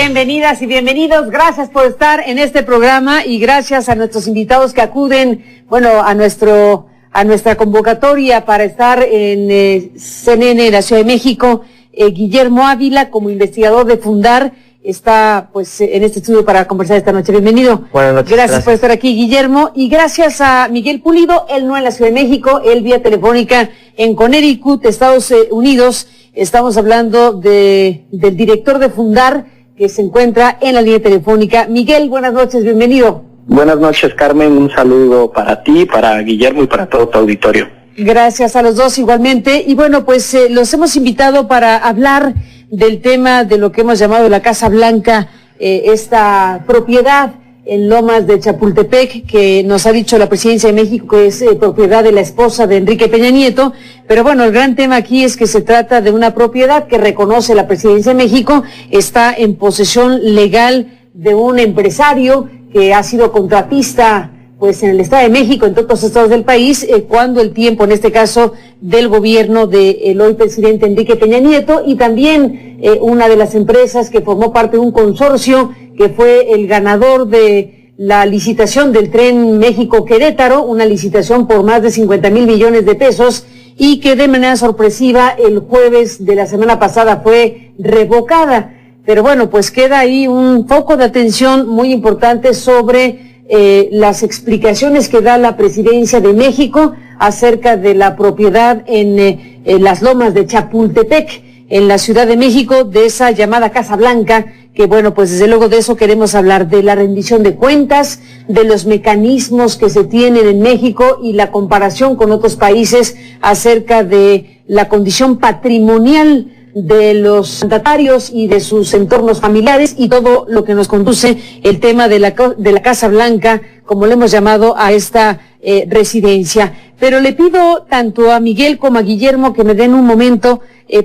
Bienvenidas y bienvenidos, gracias por estar en este programa y gracias a nuestros invitados que acuden, a nuestra convocatoria para estar en CNN en la Ciudad de México. Guillermo Ávila, como investigador de Fundar, está en este estudio para conversar esta noche. Bienvenido. Buenas noches. Gracias por estar aquí, Guillermo, y gracias a Miguel Pulido, él no en la Ciudad de México, él vía telefónica en Connecticut, Estados Unidos. Estamos hablando del director de Fundar, que se encuentra en la línea telefónica. Miguel, buenas noches, bienvenido. Buenas noches, Carmen, un saludo para ti, para Guillermo y para todo tu auditorio. Gracias a los dos igualmente. Y los hemos invitado para hablar del tema de lo que hemos llamado la Casa Blanca, esta propiedad en Lomas de Chapultepec, que nos ha dicho la Presidencia de México que es propiedad de la esposa de Enrique Peña Nieto. Pero el gran tema aquí es que se trata de una propiedad que reconoce la Presidencia de México, está en posesión legal de un empresario que ha sido contratista en el Estado de México, en todos los estados del país, cuando el tiempo, en este caso, del gobierno del hoy presidente Enrique Peña Nieto, y también una de las empresas que formó parte de un consorcio que fue el ganador de la licitación del tren México-Querétaro, una licitación por más de 50,000 millones de pesos, y que de manera sorpresiva el jueves de la semana pasada fue revocada. Pero queda ahí un foco de atención muy importante sobre las explicaciones que da la Presidencia de México acerca de la propiedad en las Lomas de Chapultepec, en la Ciudad de México, de esa llamada Casa Blanca, que desde luego de eso queremos hablar, de la rendición de cuentas, de los mecanismos que se tienen en México y la comparación con otros países acerca de la condición patrimonial de los mandatarios y de sus entornos familiares y todo lo que nos conduce el tema de la Casa Blanca, como le hemos llamado a esta residencia. Pero le pido tanto a Miguel como a Guillermo que me den un momento,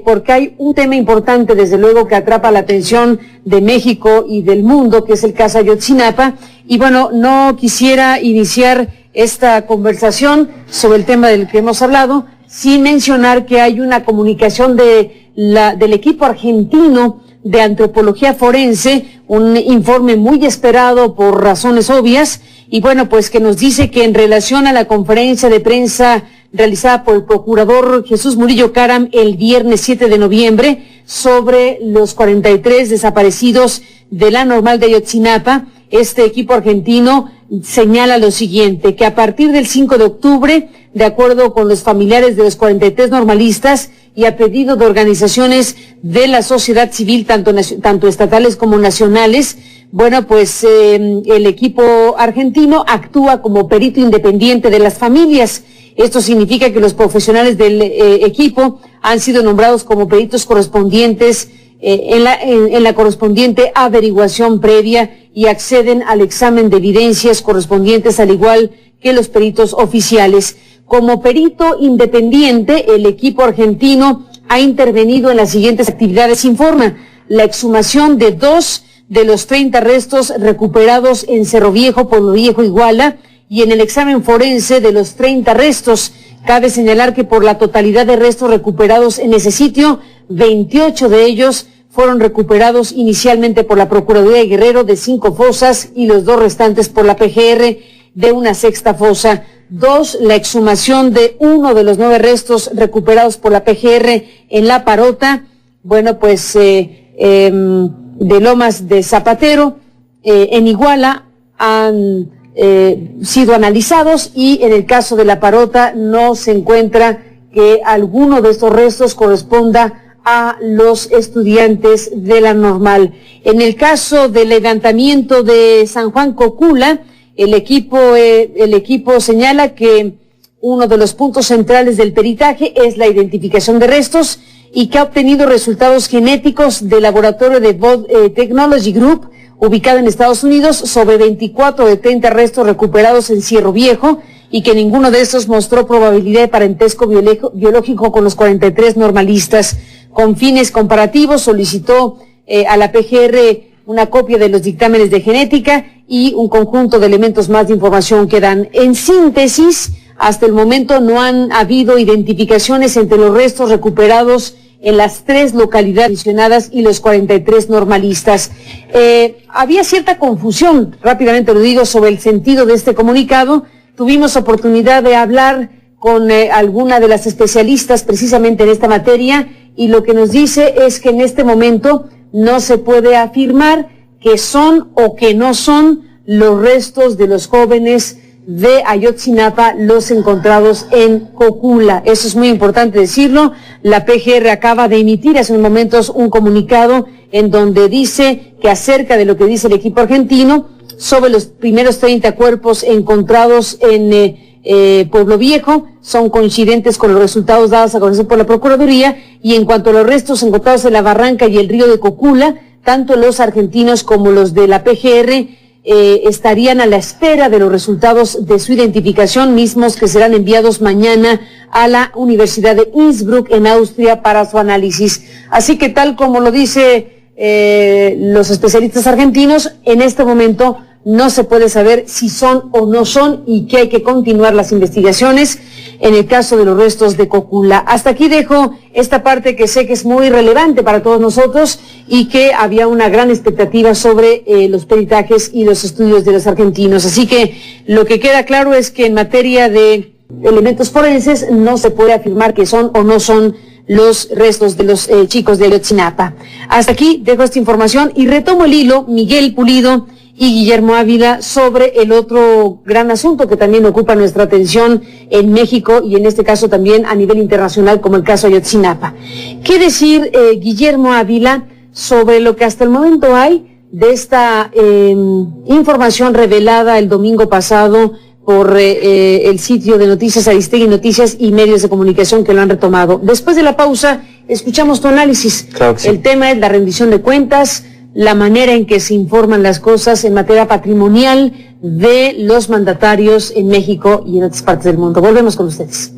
porque hay un tema importante, desde luego, que atrapa la atención de México y del mundo, que es el caso Ayotzinapa. Y no quisiera iniciar esta conversación sobre el tema del que hemos hablado sin mencionar que hay una comunicación del equipo argentino de antropología forense, un informe muy esperado por razones obvias, y que nos dice que en relación a la conferencia de prensa realizada por el procurador Jesús Murillo Caram el viernes 7 de noviembre sobre los 43 desaparecidos de la Normal de Ayotzinapa, este equipo argentino señala lo siguiente, que a partir del 5 de octubre, de acuerdo con los familiares de los 43 normalistas y a pedido de organizaciones de la sociedad civil, tanto estatales como nacionales, el equipo argentino actúa como perito independiente de las familias. Esto significa que los profesionales del equipo han sido nombrados como peritos correspondientes en la correspondiente averiguación previa y acceden al examen de evidencias correspondientes, al igual que los peritos oficiales. Como perito independiente, el equipo argentino ha intervenido en las siguientes actividades, informa: la exhumación de 2 de los 30 restos recuperados en Cerro Viejo, Pueblo Viejo, Iguala, y en el examen forense de los 30 restos. Cabe señalar que por la totalidad de restos recuperados en ese sitio, 28 de ellos fueron recuperados inicialmente por la Procuraduría de Guerrero de 5 fosas y los 2 restantes por la PGR de una 6ª fosa. 2, la exhumación de 1 de los 9 restos recuperados por la PGR en La Parota, de Lomas de Zapatero, en Iguala, han sido analizados, y en el caso de La Parota no se encuentra que alguno de estos restos corresponda a los estudiantes de la Normal. En el caso del levantamiento de San Juan Cocula, el equipo señala que uno de los puntos centrales del peritaje es la identificación de restos y que ha obtenido resultados genéticos del laboratorio de Bode Technology Group, ubicado en Estados Unidos, sobre 24 de 30 restos recuperados en Cerro Viejo, y que ninguno de estos mostró probabilidad de parentesco biológico con los 43 normalistas. Con fines comparativos solicitó a la PGR una copia de los dictámenes de genética y un conjunto de elementos más de información que dan. En síntesis, hasta el momento no han habido identificaciones entre los restos recuperados en las 3 localidades mencionadas y los 43 normalistas. Había cierta confusión, rápidamente lo digo, sobre el sentido de este comunicado. Tuvimos oportunidad de hablar con alguna de las especialistas precisamente en esta materia, y lo que nos dice es que en este momento no se puede afirmar que son o que no son los restos de los jóvenes de Ayotzinapa los encontrados en Cocula. Eso es muy importante decirlo. La PGR acaba de emitir hace unos momentos un comunicado en donde dice que acerca de lo que dice el equipo argentino sobre los primeros 30 cuerpos encontrados en Pueblo Viejo son coincidentes con los resultados dados a conocer por la Procuraduría, y en cuanto a los restos encontrados en la barranca y el río de Cocula, tanto los argentinos como los de la PGR estarían a la espera de los resultados de su identificación, mismos que serán enviados mañana a la Universidad de Innsbruck en Austria para su análisis. Así que tal como lo dice los especialistas argentinos, en este momento no se puede saber si son o no son, y que hay que continuar las investigaciones en el caso de los restos de Cocula. Hasta aquí dejo esta parte que sé que es muy relevante para todos nosotros y que había una gran expectativa sobre los peritajes y los estudios de los argentinos. Así que lo que queda claro es que en materia de elementos forenses no se puede afirmar que son o no son los restos de los chicos de Ayotzinapa. Hasta aquí dejo esta información y retomo el hilo, Miguel Pulido y Guillermo Ávila, sobre el otro gran asunto que también ocupa nuestra atención en México y en este caso también a nivel internacional, como el caso Ayotzinapa. ¿Qué decir, Guillermo Ávila, sobre lo que hasta el momento hay de esta información revelada el domingo pasado por el sitio de Noticias Aristegui Noticias y medios de comunicación que lo han retomado? Después de la pausa, escuchamos tu análisis. Claro que sí. El tema es la rendición de cuentas, la manera en que se informan las cosas en materia patrimonial de los mandatarios en México y en otras partes del mundo. Volvemos con ustedes.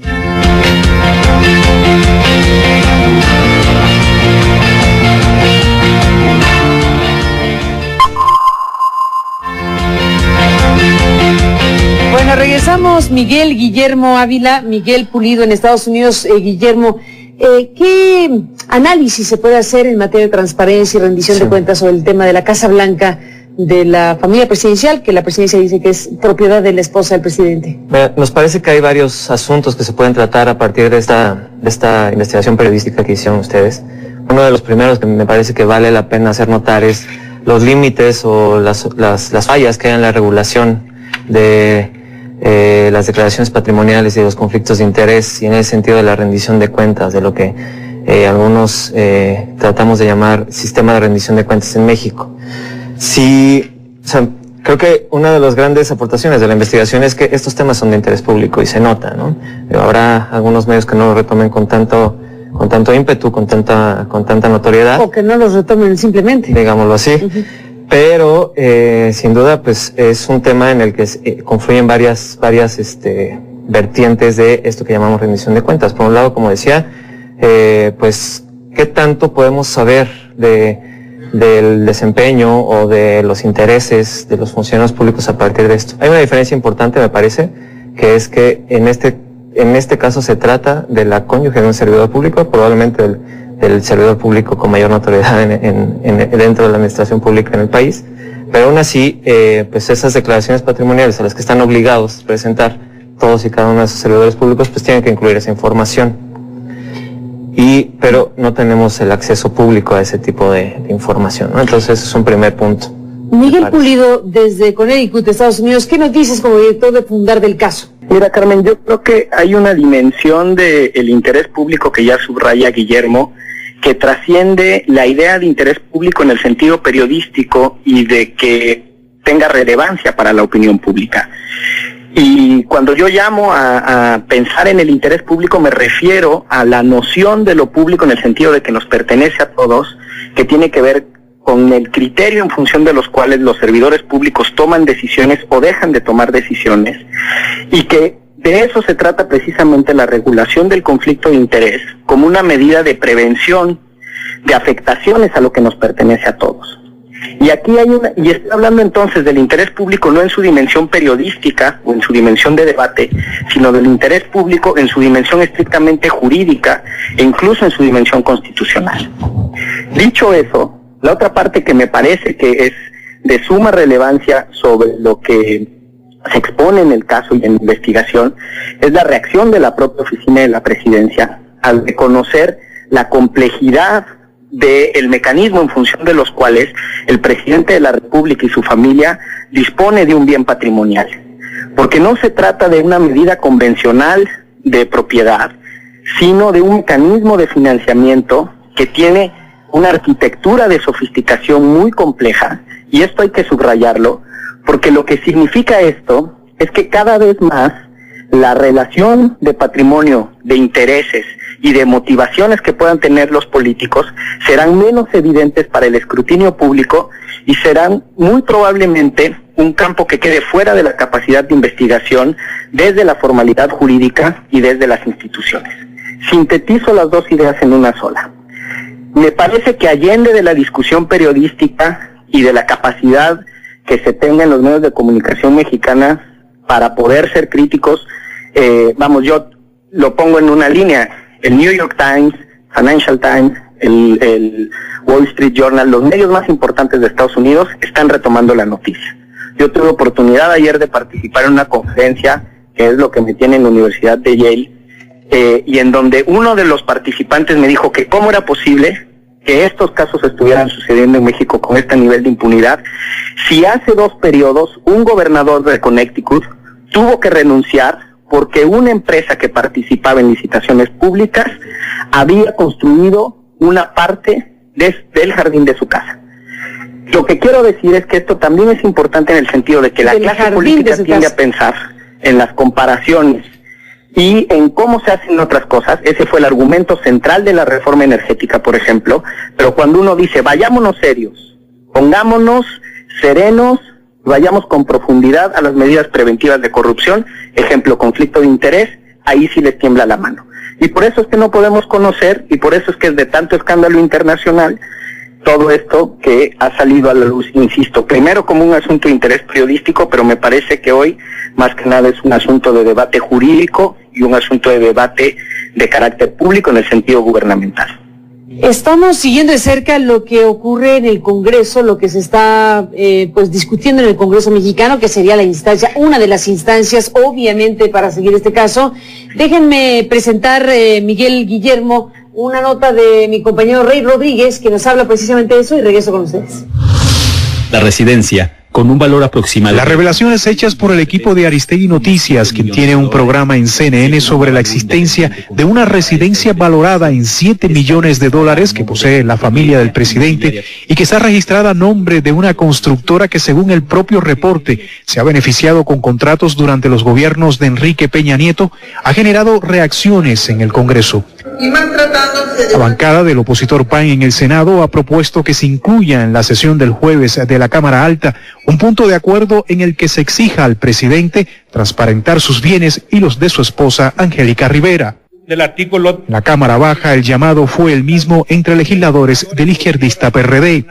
Bueno, regresamos. Guillermo Ávila, Miguel Pulido en Estados Unidos. Guillermo, ¿qué análisis se puede hacer en materia de transparencia y rendición de cuentas sobre el tema de la Casa Blanca de la familia presidencial, que la presidencia dice que es propiedad de la esposa del presidente? Nos parece que hay varios asuntos que se pueden tratar a partir de esta investigación periodística que hicieron ustedes. Uno de los primeros que me parece que vale la pena hacer notar es los límites o las fallas que hay en la regulación de las declaraciones patrimoniales y los conflictos de interés, y en el sentido de la rendición de cuentas, de lo que algunos tratamos de llamar sistema de rendición de cuentas en México. Creo que una de las grandes aportaciones de la investigación es que estos temas son de interés público y se nota, ¿no? Habrá algunos medios que no lo retomen con tanto ímpetu, con tanta notoriedad. O que no los retomen simplemente. Digámoslo así. Uh-huh. Pero sin duda pues es un tema en el que confluyen varias vertientes de esto que llamamos rendición de cuentas. Por un lado, como decía, pues qué tanto podemos saber del desempeño o de los intereses de los funcionarios públicos a partir de esto. Hay una diferencia importante, me parece, que es que en este caso se trata de la cónyuge de un servidor público, probablemente del servidor público con mayor notoriedad dentro de la administración pública en el país, pero aún así, pues esas declaraciones patrimoniales a las que están obligados a presentar todos y cada uno de esos servidores públicos, pues tienen que incluir esa información. Pero no tenemos el acceso público a ese tipo de información, ¿no? Entonces ese es un primer punto. Miguel Pulido, desde Connecticut, Estados Unidos, ¿qué nos dices como director de Fundar del caso? Mira, Carmen, yo creo que hay una dimensión del interés público que ya subraya Guillermo, que trasciende la idea de interés público en el sentido periodístico y de que tenga relevancia para la opinión pública. Y cuando yo llamo a pensar en el interés público, me refiero a la noción de lo público en el sentido de que nos pertenece a todos, que tiene que ver con el criterio en función de los cuales los servidores públicos toman decisiones o dejan de tomar decisiones, y que de eso se trata precisamente la regulación del conflicto de interés como una medida de prevención de afectaciones a lo que nos pertenece a todos. Y aquí y estoy hablando entonces del interés público no en su dimensión periodística o en su dimensión de debate, sino del interés público en su dimensión estrictamente jurídica e incluso en su dimensión constitucional. Dicho eso, la otra parte que me parece que es de suma relevancia sobre lo que se expone en el caso y en la investigación es la reacción de la propia oficina de la presidencia al reconocer la complejidad del mecanismo en función de los cuales el presidente de la República y su familia dispone de un bien patrimonial. Porque no se trata de una medida convencional de propiedad, sino de un mecanismo de financiamiento que tiene una arquitectura de sofisticación muy compleja, y esto hay que subrayarlo, porque lo que significa esto es que cada vez más la relación de patrimonio, de intereses y de motivaciones que puedan tener los políticos serán menos evidentes para el escrutinio público y serán muy probablemente un campo que quede fuera de la capacidad de investigación desde la formalidad jurídica y desde las instituciones. Sintetizo las dos ideas en una sola. Me parece que allende de la discusión periodística y de la capacidad que se tenga en los medios de comunicación mexicana para poder ser críticos, yo lo pongo en una línea. El New York Times, Financial Times, el Wall Street Journal, los medios más importantes de Estados Unidos están retomando la noticia. Yo tuve oportunidad ayer de participar en una conferencia, que es lo que me tiene en la Universidad de Yale, y en donde uno de los participantes me dijo que cómo era posible que estos casos estuvieran sucediendo en México con este nivel de impunidad, si hace 2 periodos un gobernador de Connecticut tuvo que renunciar porque una empresa que participaba en licitaciones públicas había construido una parte del jardín de su casa. Lo que quiero decir es que esto también es importante en el sentido de que la clase política tiende a pensar en las comparaciones y en cómo se hacen otras cosas. Ese fue el argumento central de la reforma energética, por ejemplo, pero cuando uno dice, vayámonos serios, pongámonos serenos, vayamos con profundidad a las medidas preventivas de corrupción, ejemplo, conflicto de interés, ahí sí les tiembla la mano. Y por eso es que no podemos conocer, y por eso es que es de tanto escándalo internacional, todo esto que ha salido a la luz, insisto, primero como un asunto de interés periodístico, pero me parece que hoy, más que nada, es un asunto de debate jurídico y un asunto de debate de carácter público en el sentido gubernamental. Estamos siguiendo de cerca lo que ocurre en el Congreso, lo que se está discutiendo en el Congreso mexicano, que sería la instancia, una de las instancias, obviamente, para seguir este caso. Déjenme presentar, Miguel Guillermo, una nota de mi compañero Rey Rodríguez, que nos habla precisamente de eso, y regreso con ustedes. La residencia, con un valor aproximado. Las revelaciones hechas por el equipo de Aristegui Noticias, quien tiene un programa en CNN sobre la existencia de una residencia valorada en $7 millones que posee la familia del presidente y que está registrada a nombre de una constructora que, según el propio reporte, se ha beneficiado con contratos durante los gobiernos de Enrique Peña Nieto, ha generado reacciones en el Congreso. La bancada del opositor PAN en el Senado ha propuesto que se incluya en la sesión del jueves de la Cámara Alta un punto de acuerdo en el que se exija al presidente transparentar sus bienes y los de su esposa Angélica Rivera. En la Cámara Baja el llamado fue el mismo entre legisladores del izquierdista PRD.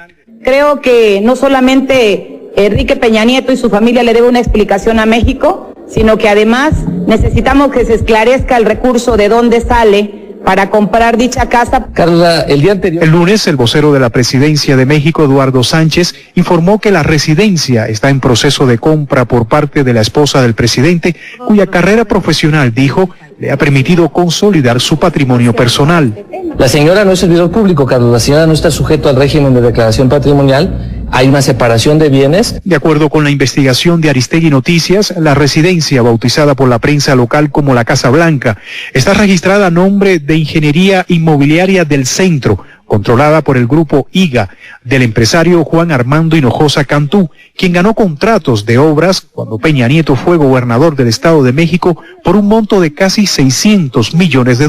Creo que no solamente Enrique Peña Nieto y su familia le debe una explicación a México, sino que además necesitamos que se esclarezca el recurso de dónde sale para comprar dicha casa. Carla, el día anterior... El lunes, el vocero de la Presidencia de México, Eduardo Sánchez, informó que la residencia está en proceso de compra por parte de la esposa del presidente, cuya carrera profesional, dijo, le ha permitido consolidar su patrimonio personal. La señora no es servidor público, Carlos. La señora no está sujeto al régimen de declaración patrimonial. Hay una separación de bienes. De acuerdo con la investigación de Aristegui Noticias, la residencia, bautizada por la prensa local como la Casa Blanca, está registrada a nombre de Ingeniería Inmobiliaria del Centro, controlada por el grupo IGA, del empresario Juan Armando Hinojosa Cantú, quien ganó contratos de obras cuando Peña Nieto fue gobernador del Estado de México por un monto de casi $600 millones.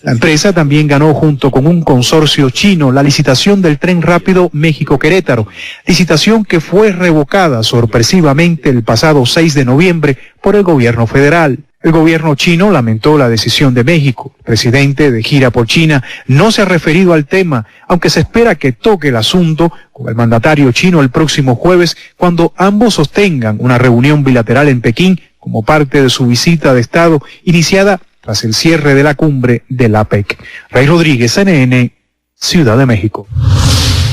La empresa también ganó junto con un consorcio chino la licitación del tren rápido México-Querétaro, licitación que fue revocada sorpresivamente el pasado 6 de noviembre por el gobierno federal. El gobierno chino lamentó la decisión de México. El presidente, de gira por China, no se ha referido al tema, aunque se espera que toque el asunto con el mandatario chino el próximo jueves, cuando ambos sostengan una reunión bilateral en Pekín como parte de su visita de Estado iniciada tras el cierre de la cumbre de la APEC. Rey Rodríguez, CNN, Ciudad de México.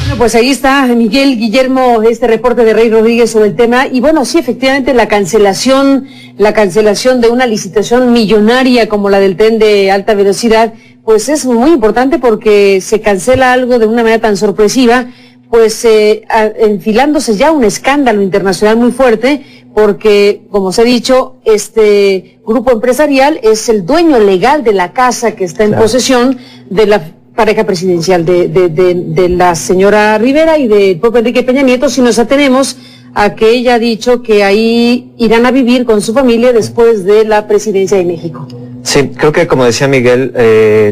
Bueno, pues ahí está, Miguel Guillermo, este reporte de Rey Rodríguez sobre el tema. Y bueno, sí, efectivamente, la cancelación de una licitación millonaria como la del tren de alta velocidad, pues es muy importante porque se cancela algo de una manera tan sorpresiva, pues enfilándose ya un escándalo internacional muy fuerte, porque, como se ha dicho, este grupo empresarial es el dueño legal de la casa que está en posesión de la pareja presidencial de la señora Rivera y del propio Enrique Peña Nieto, si nos atenemos a que ella ha dicho que ahí irán a vivir con su familia después de la presidencia de México. Sí, creo que como decía Miguel,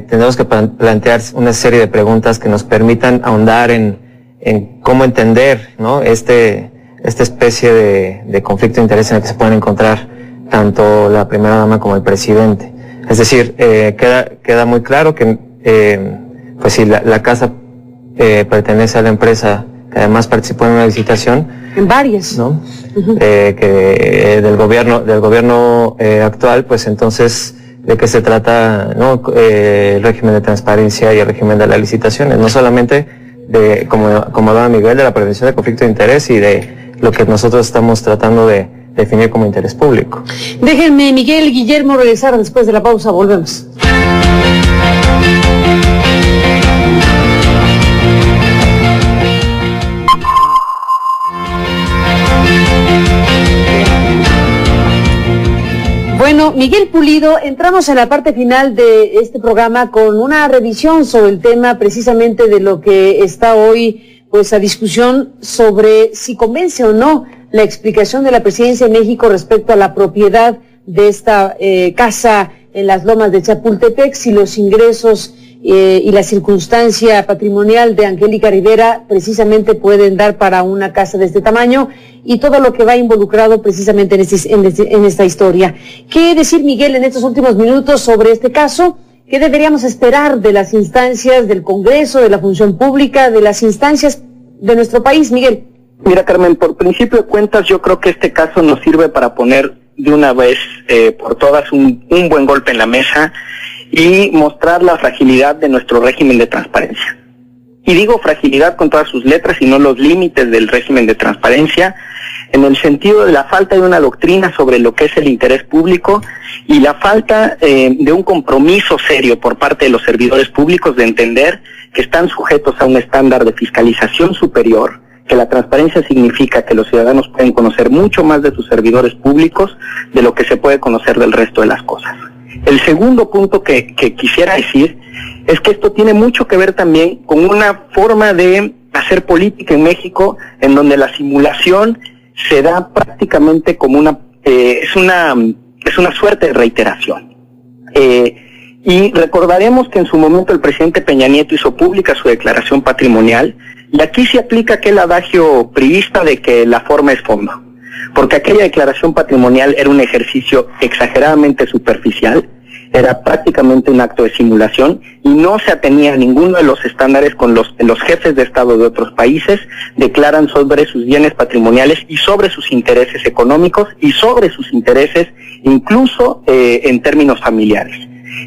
tenemos que plantear una serie de preguntas que nos permitan ahondar en cómo entender, ¿no?, esta especie de conflicto de interés en el que se pueden encontrar tanto la primera dama como el presidente. Es decir, queda muy claro que pues si la casa pertenece a la empresa que además participó en una licitación, en varias, ¿no? Que del gobierno actual, pues entonces de qué se trata, ¿no?, el régimen de transparencia y el régimen de las licitaciones, no solamente de, como hablaba Miguel, de la prevención de conflicto de interés y de lo que nosotros estamos tratando de definir como interés público. Déjenme, Miguel Guillermo, regresar después de la pausa, volvemos. Bueno, Miguel Pulido, entramos en la parte final de este programa con una revisión sobre el tema precisamente de lo que está hoy pues a discusión sobre si convence o no la explicación de la Presidencia de México respecto a la propiedad de esta casa en las Lomas de Chapultepec, si los ingresos y la circunstancia patrimonial de Angélica Rivera precisamente pueden dar para una casa de este tamaño y todo lo que va involucrado precisamente en esta historia. ¿Qué decir, Miguel, en estos últimos minutos sobre este caso? ¿Qué deberíamos esperar de las instancias del Congreso, de la función pública, de las instancias de nuestro país, Miguel? Mira, Carmen, por principio de cuentas, yo creo que este caso nos sirve para poner de una vez por todas un buen golpe en la mesa y mostrar la fragilidad de nuestro régimen de transparencia. Y digo fragilidad con todas sus letras y no los límites del régimen de transparencia, en el sentido de la falta de una doctrina sobre lo que es el interés público y la falta de un compromiso serio por parte de los servidores públicos de entender que están sujetos a un estándar de fiscalización superior, que la transparencia significa que los ciudadanos pueden conocer mucho más de sus servidores públicos de lo que se puede conocer del resto de las cosas. El segundo punto que quisiera decir es que esto tiene mucho que ver también con una forma de hacer política en México en donde la simulación se da prácticamente como es una suerte de reiteración. Y recordaremos que en su momento el presidente Peña Nieto hizo pública su declaración patrimonial y aquí se aplica aquel adagio priista de que la forma es fondo. Porque aquella declaración patrimonial era un ejercicio exageradamente superficial, era prácticamente un acto de simulación y no se atenía a ninguno de los estándares con los jefes de Estado de otros países declaran sobre sus bienes patrimoniales y sobre sus intereses económicos y sobre sus intereses incluso en términos familiares.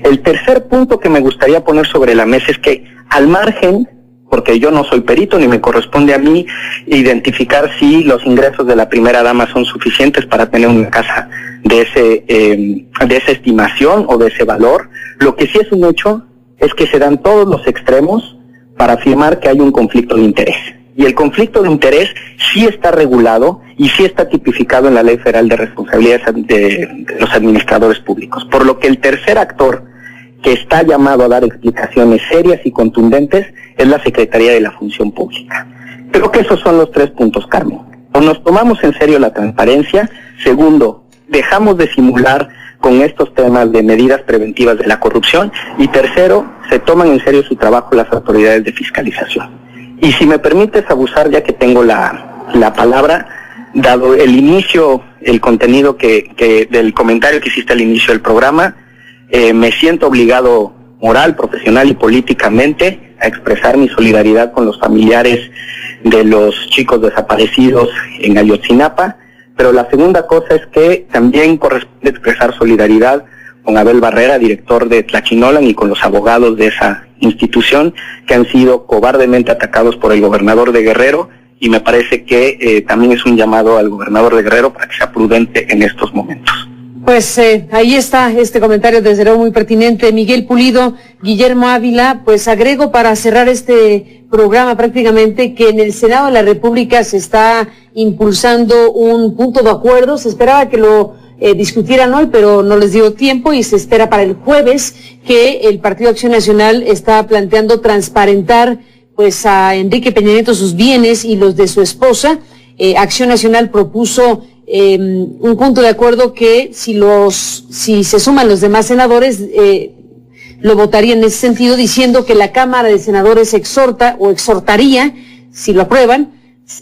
El tercer punto que me gustaría poner sobre la mesa es que al margen, porque yo no soy perito ni me corresponde a mí identificar si los ingresos de la primera dama son suficientes para tener una casa de esa estimación o de ese valor. Lo que sí es un hecho es que se dan todos los extremos para afirmar que hay un conflicto de interés. Y el conflicto de interés sí está regulado y sí está tipificado en la Ley Federal de Responsabilidades de los Administradores Públicos. Por lo que el tercer actor que está llamado a dar explicaciones serias y contundentes es la Secretaría de la Función Pública. Creo que esos son los tres puntos, Carmen. O nos tomamos en serio la transparencia. Segundo, dejamos de simular con estos temas de medidas preventivas de la corrupción. Y tercero, se toman en serio su trabajo las autoridades de fiscalización. Y si me permites abusar, ya que tengo la palabra, dado el inicio el contenido del comentario que hiciste al inicio del programa. Me siento obligado moral, profesional y políticamente a expresar mi solidaridad con los familiares de los chicos desaparecidos en Ayotzinapa, pero la segunda cosa es que también corresponde expresar solidaridad con Abel Barrera, director de Tlachinolan, y con los abogados de esa institución que han sido cobardemente atacados por el gobernador de Guerrero, y me parece que también es un llamado al gobernador de Guerrero para que sea prudente en estos momentos. Pues ahí está este comentario, desde luego muy pertinente. Miguel Pulido, Guillermo Ávila, pues agrego para cerrar este programa prácticamente que en el Senado de la República se está impulsando un punto de acuerdo. Se esperaba que lo discutieran hoy, pero no les dio tiempo, y se espera para el jueves que el Partido Acción Nacional está planteando transparentar pues a Enrique Peña Nieto sus bienes y los de su esposa. Acción Nacional propuso un punto de acuerdo que si se suman los demás senadores, lo votaría en ese sentido, diciendo que la Cámara de Senadores exhortaría, si lo aprueban,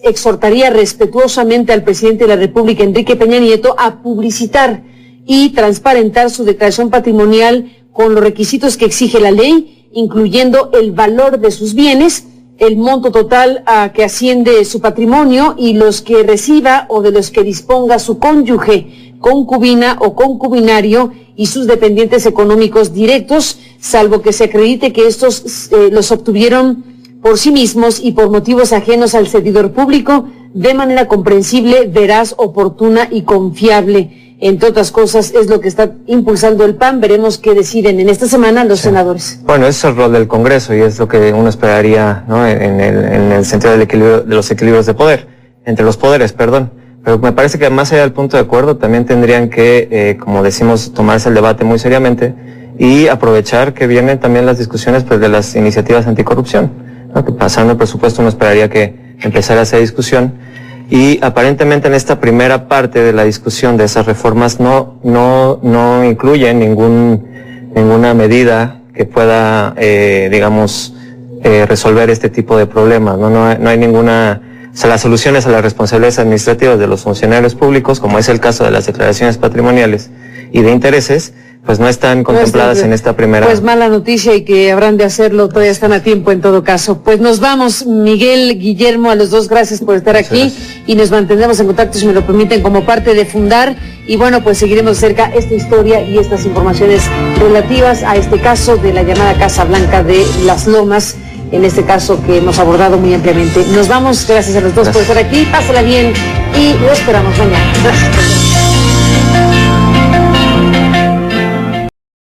exhortaría respetuosamente al presidente de la República, Enrique Peña Nieto, a publicitar y transparentar su declaración patrimonial con los requisitos que exige la ley, incluyendo el valor de sus bienes, el monto total a que asciende su patrimonio y los que reciba o de los que disponga su cónyuge, concubina o concubinario y sus dependientes económicos directos, salvo que se acredite que estos los obtuvieron por sí mismos y por motivos ajenos al servidor público, de manera comprensible, veraz, oportuna y confiable. Entre otras cosas, es lo que está impulsando el PAN. Veremos qué deciden en esta semana los senadores. Bueno, ese es el rol del Congreso y es lo que uno esperaría, ¿no? En el sentido del equilibrio, de los equilibrios de poder, entre los poderes, perdón. Pero me parece que más allá del punto de acuerdo, también tendrían que, como decimos, tomarse el debate muy seriamente y aprovechar que vienen también las discusiones pues de las iniciativas anticorrupción, ¿no? Que pasando el presupuesto uno esperaría que empezara esa discusión. Y aparentemente en esta primera parte de la discusión de esas reformas no incluye ninguna medida que pueda, resolver este tipo de problemas. No hay ninguna, o sea, las soluciones a las responsabilidades administrativas de los funcionarios públicos, como es el caso de las declaraciones patrimoniales y de intereses, pues no están contempladas en esta primera. Pues mala noticia, y que habrán de hacerlo, todavía están a tiempo en todo caso. Pues nos vamos, Miguel, Guillermo, a los dos, gracias por estar aquí, y nos mantendremos en contacto, si me lo permiten, como parte de Fundar, y bueno, pues seguiremos cerca esta historia y estas informaciones relativas a este caso de la llamada Casa Blanca de Las Lomas, en este caso que hemos abordado muy ampliamente. Nos vamos, gracias a los dos por estar aquí, pásala bien y lo esperamos mañana. Gracias.